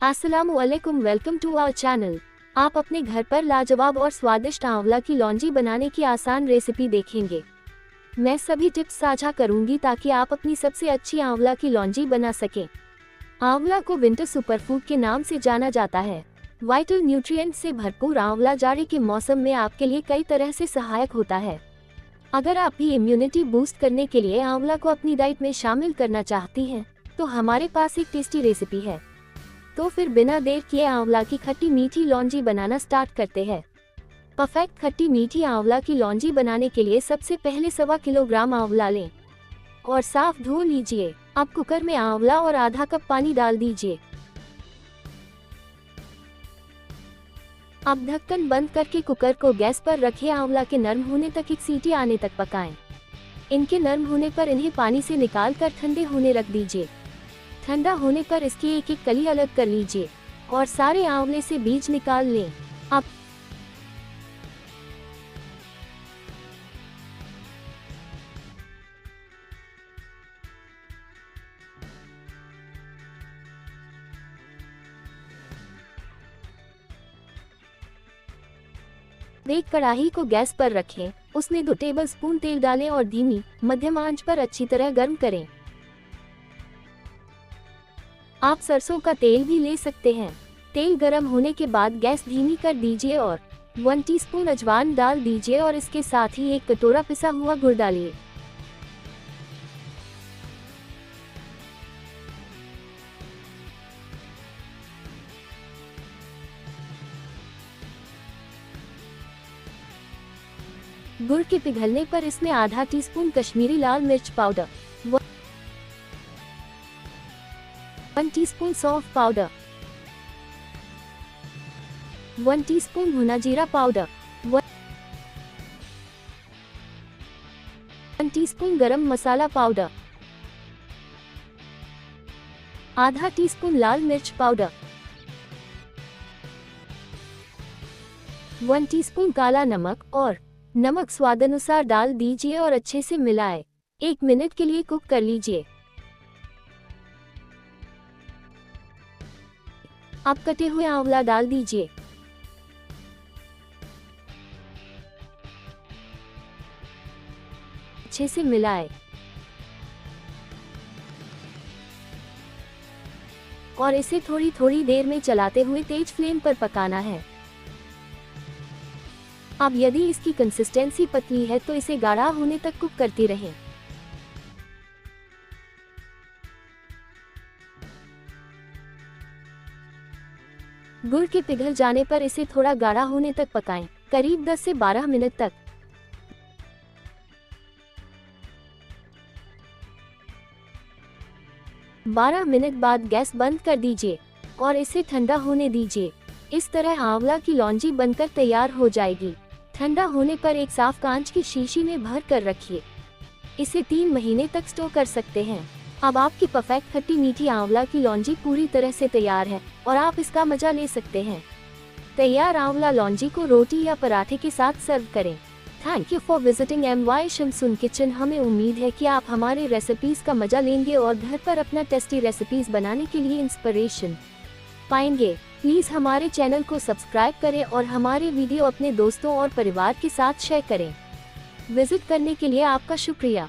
अस्सलामुअलैकुम, welcome to our channel. आप अपने घर पर लाजवाब और स्वादिष्ट आंवला की लौंजी बनाने की आसान रेसिपी देखेंगे। मैं सभी टिप्स साझा करूंगी ताकि आप अपनी सबसे अच्छी आंवला की लौंजी बना सकें। आंवला को विंटर सुपरफूड के नाम से जाना जाता है। वाइटल न्यूट्रिएंट से भरपूर आंवला जाड़े के मौसम में आपके लिए कई तरह से सहायक होता है। अगर आप भी इम्यूनिटी बूस्ट करने के लिए आंवला को अपनी डाइट में शामिल करना चाहती हैं, तो हमारे पास एक टेस्टी रेसिपी है। तो फिर बिना देर किए आंवला की खट्टी मीठी लौंजी बनाना स्टार्ट करते हैं। परफेक्ट खट्टी मीठी आंवला की लौंजी बनाने के लिए सबसे पहले 1.25 किलोग्राम आंवला लें और साफ धो लीजिए। अब कुकर में आंवला और आधा कप पानी डाल दीजिए। अब ढक्कन बंद करके कुकर को गैस पर रखें। आंवला के नरम होने तक एक सीटी आने तक पकाएं। इनके नरम होने पर इन्हें पानी से निकाल कर ठंडे होने रख दीजिए। ठंडा होने पर इसकी एक एक कली अलग कर लीजिए और सारे आंवले से बीज निकाल लें। अब एक कढ़ाई को गैस पर रखें, उसमें 2 टेबलस्पून तेल डालें और धीमी मध्यम आंच पर अच्छी तरह गर्म करें। आप सरसों का तेल भी ले सकते हैं। तेल गर्म होने के बाद गैस धीमी कर दीजिए और 1 टीस्पून अजवाइन डाल दीजिए और इसके साथ ही 1 कटोरा पिसा हुआ गुड़ डालिए। गुड़ के पिघलने पर इसमें आधा टीस्पून कश्मीरी लाल मिर्च पाउडर, 1 टीस्पून सौंफ पाउडर, 1 टीस्पून भुना जीरा पाउडर, 1 टीस्पून गरम मसाला पाउडर, आधा टीस्पून लाल मिर्च पाउडर, 1 टीस्पून काला नमक और नमक स्वादानुसार डाल दीजिए और अच्छे से मिलाएं। 1 मिनट के लिए कुक कर लीजिए। अब कटे हुए आंवला डाल दीजिए। अच्छे से मिलाएं और इसे थोड़ी थोड़ी देर में चलाते हुए तेज फ्लेम पर पकाना है। अब यदि इसकी कंसिस्टेंसी पतली है तो इसे गाढ़ा होने तक कुक करती रहें। गुड़ के पिघल जाने पर इसे थोड़ा गाढ़ा होने तक पकाएं, करीब 10 से 12 मिनट तक। बारह मिनट बाद गैस बंद कर दीजिए और इसे ठंडा होने दीजिए। इस तरह आंवला की लौंजी बनकर तैयार हो जाएगी। ठंडा होने पर एक साफ कांच की शीशी में भर कर रखिए। इसे 3 महीने तक स्टोर कर सकते हैं। अब आपकी परफेक्ट खट्टी मीठी आंवला की लौंजी पूरी तरह से तैयार है और आप इसका मजा ले सकते हैं। तैयार आंवला लौंजी को रोटी या पराठे के साथ सर्व करें। Thank you for visiting MY Shamsun kitchen. हमें उम्मीद है कि आप हमारे रेसिपीज का मजा लेंगे और घर पर अपना टेस्टी रेसिपीज बनाने के लिए इंस्पिरेशन पाएंगे। प्लीज़ हमारे चैनल को सब्सक्राइब करें और हमारे वीडियो अपने दोस्तों और परिवार के साथ शेयर करें। विजिट करने के लिए आपका शुक्रिया।